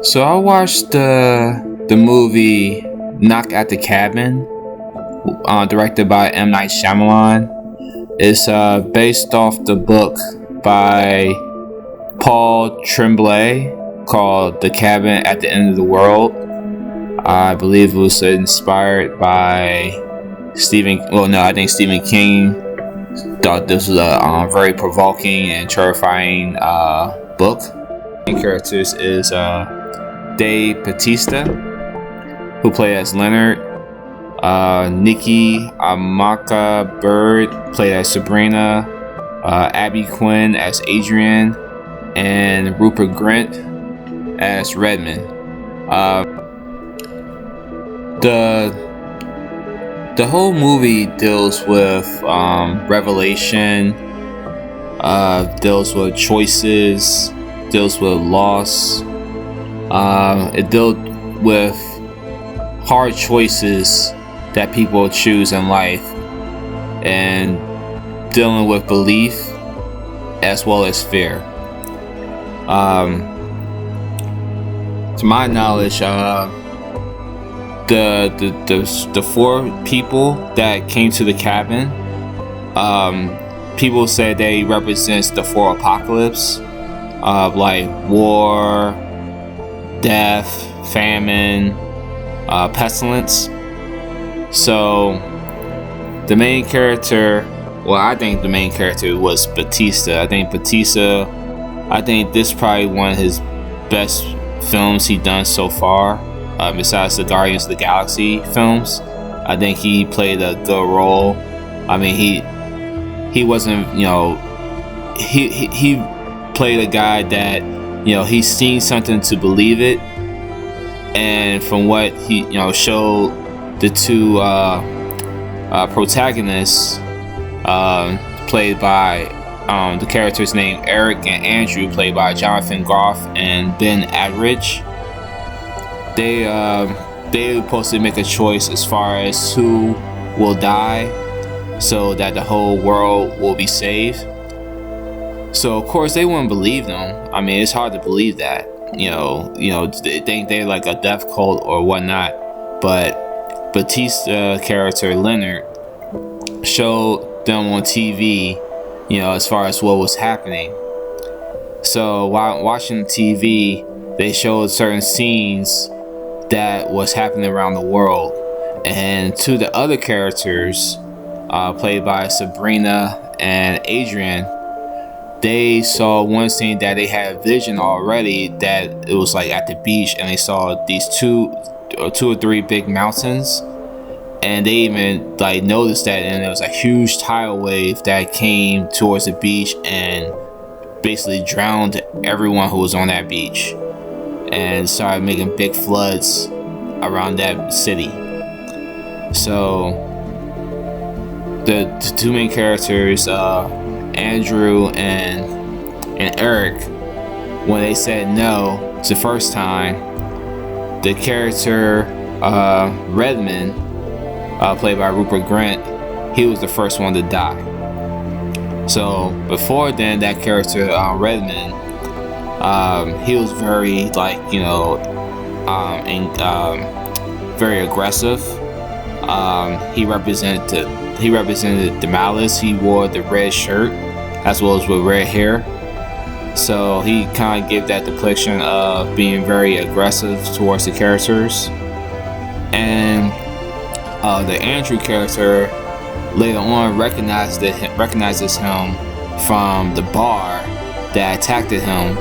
So I watched the movie Knock at the Cabin, directed by M. Night Shyamalan. It's based off the book by Paul Tremblay called The Cabin at the End of the World. I believe it was inspired by I think Stephen King thought this was a very provoking and terrifying book. The main characters is Dave Bautista, who played as Leonard, Nikki Amaka Bird played as Sabrina, Abby Quinn as Adrian, and Rupert Grint as Redmond. The whole movie deals with revelation, deals with choices, deals with loss. It dealt with hard choices that people choose in life, and dealing with belief as well as fear. To my knowledge, the four people that came to the cabin, people say they represents the four apocalypse of like war, death, famine, pestilence. So the main character, I think the main character was Bautista. I think this is probably one of his best films he done so far, besides the Guardians of the Galaxy films. I think he played a good role. I mean, he wasn't, he played a guy that, he's seen something to believe it, and from what he showed the two protagonists, played by the characters named Eric and Andrew, played by Jonathan Groff and Ben Adridge. They were supposed to make a choice as far as who will die so that the whole world will be saved. So of course they wouldn't believe them. I mean, it's hard to believe that. They think they're like a death cult or whatnot. But Bautista character Leonard showed them on TV, as far as what was happening. So while watching TV, they showed certain scenes that was happening around the world, and to the other characters, played by Sabrina and Adrian, they saw one scene that they had vision already, that it was like at the beach, and they saw these two or three big mountains, and they even like noticed that, and there was a huge tidal wave that came towards the beach and basically drowned everyone who was on that beach, and started making big floods around that city. So the two main characters, Andrew and Eric, when they said no the first time, the character Redmond, played by Rupert Grint, he was the first one to die. So before then, that character Redmond, he was very very aggressive. He represented the Malice. He wore the red shirt as well as with red hair. So he kind of gave that depiction of being very aggressive towards the characters. And the Andrew character later on recognizes him from the bar that attacked him,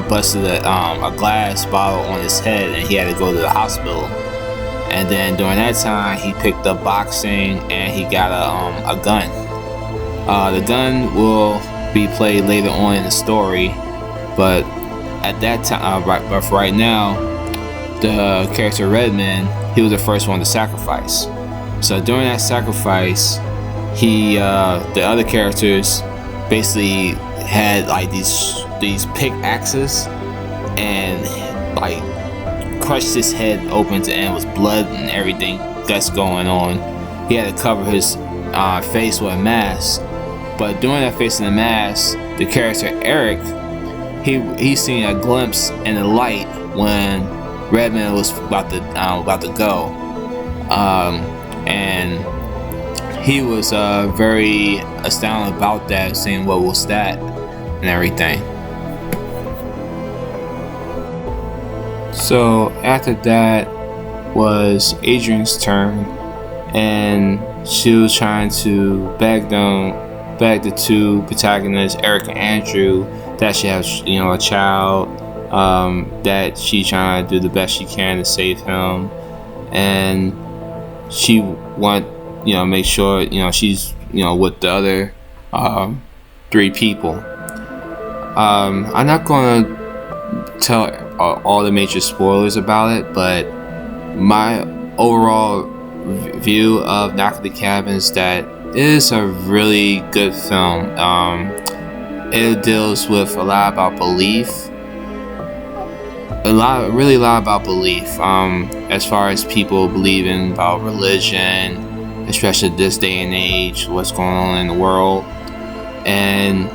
busted a glass bottle on his head, and he had to go to the hospital. And then during that time, he picked up boxing, and he got a gun. The gun will be played later on in the story, but at that time, but for right now, the character Redmond, he was the first one to sacrifice. So during that sacrifice, the other characters basically had like these pickaxes and like crushed his head open to end with blood and everything that's going on. He had to cover his face with a mask. But during that face in the mask, the character Eric, he seen a glimpse in the light when Redman was about to go, and he was very astounded about that, saying, "What was that?" and everything. So after that was Adrian's turn, and she was trying to beg the two protagonists, Eric and Andrew, that she has, a child, that she's trying to do the best she can to save him, and she make sure, she's, with the other 3 people. I'm not gonna tell all the major spoilers about it, but my overall view of Knock at the Cabin is that it is a really good film. It deals with a lot about belief, a lot about belief, as far as people believing about religion, especially this day and age, what's going on in the world, and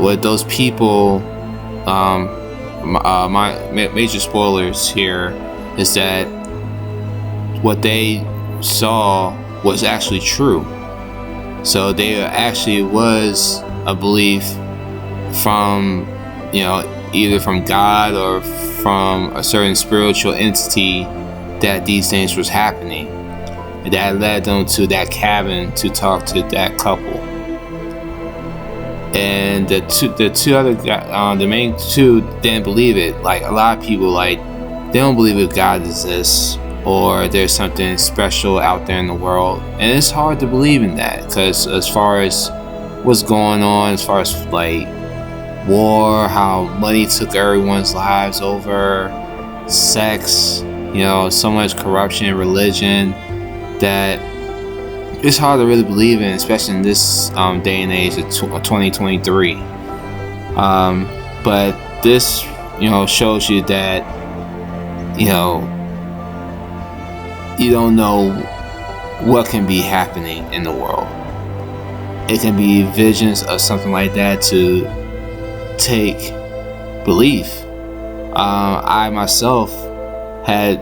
what those people, my major spoilers here is that what they saw was actually true. So there actually was a belief from, either from God or from a certain spiritual entity that these things was happening. And that led them to that cabin to talk to that couple. And the main two didn't believe it. Like, a lot of people, they don't believe if God exists or there's something special out there in the world. And it's hard to believe in that, because as far as what's going on, as far as war, how money took everyone's lives over, sex, so much corruption, religion, that it's hard to really believe in, especially in this day and age of 2023. But this, shows you that, you don't know what can be happening in the world. It can be visions of something like that to take belief. I myself had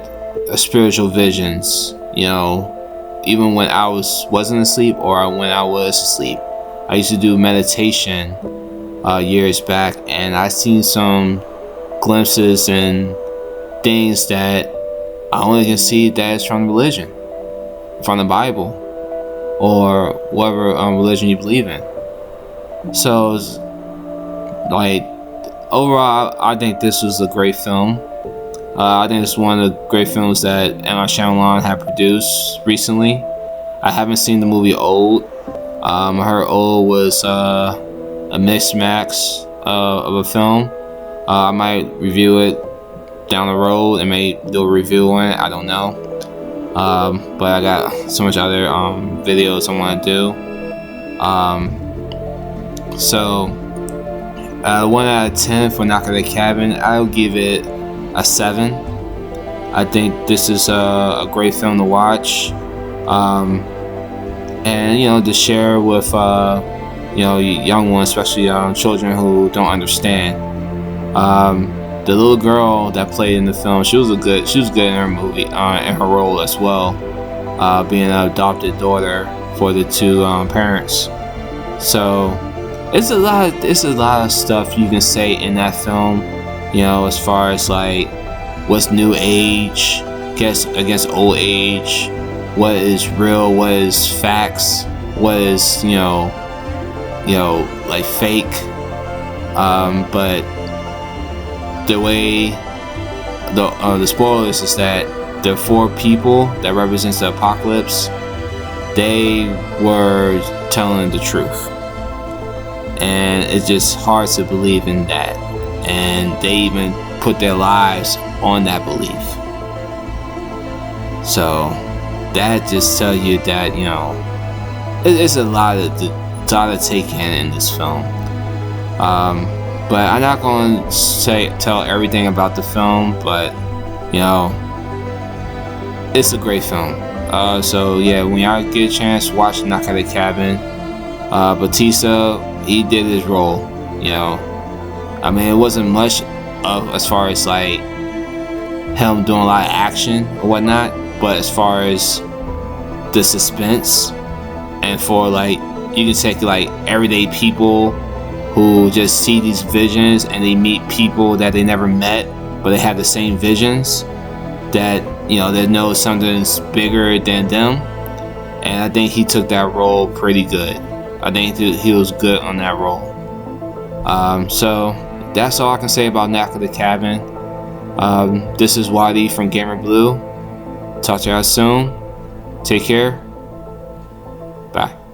spiritual visions, even when I wasn't asleep or when I was asleep. I used to do meditation years back, and I seen some glimpses and things that I only can see that is from religion, from the Bible, or whatever religion you believe in. So, overall, I think this was a great film. I think it's one of the great films that M. Shyamalan had produced recently. I haven't seen the movie Old. I heard Old was a mismatch of a film. I might review it down the road and maybe do a review on it. I don't know. But I got so much other videos I want to do. So 1 out of 10 for Knock at the Cabin. I'll give it a 7. I think this is a great film to watch, and to share with young ones, especially children who don't understand. The little girl that played in the film, she was good in her movie, in her role as well, being an adopted daughter for the 2 parents. So it's a lot of stuff you can say in that film, as far as what's new age against old age, what is real, what is facts, what is fake. But the way the spoilers is that the 4 people that represents the apocalypse, they were telling the truth, and it's just hard to believe in that. And they even put their lives on that belief. So that just tells you that it's a lot to take in this film. But I'm not going to tell everything about the film, but it's a great film. So yeah, when y'all get a chance, watch Knock at the Cabin. Batista, he did his role. I mean, it wasn't much of as far as him doing a lot of action or whatnot, but as far as the suspense, and for like, you can take like everyday people who just see these visions and they meet people that they never met, but they have the same visions, that, you know, they know something's bigger than them. And I think he took that role pretty good. I think he was good on that role. So that's all I can say about Knack of the Cabin. This is Wadi from Gamerbloo. Talk to you guys soon. Take care. Bye.